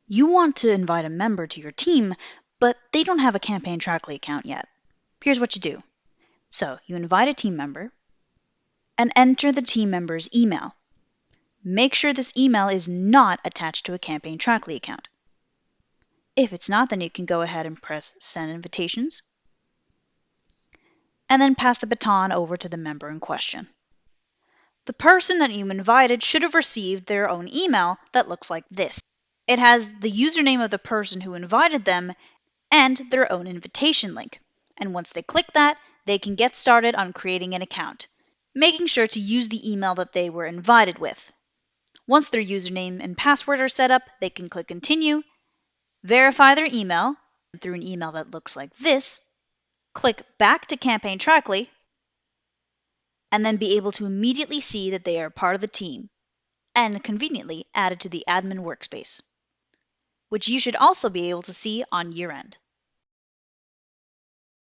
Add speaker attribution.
Speaker 1: You want to invite a member to your team, but they don't have a CampaignTrackly account yet. Here's what you do. So you invite a team member and enter the team member's email. Make sure this email is not attached to a CampaignTrackly account. If it's not, then you can go ahead and press Send Invitations, and then pass the baton over to the member in question. The person that you invited should have received their own email that looks like this. It has the username of the person who invited them and their own invitation link. And once they click that, they can get started on creating an account, making sure to use the email that they were invited with. Once their username and password are set up, they can click Continue, verify their email through an email that looks like this, click back to CampaignTrackly, and then be able to immediately see that they are part of the team and conveniently added to the admin workspace, which you should also be able to see on your end.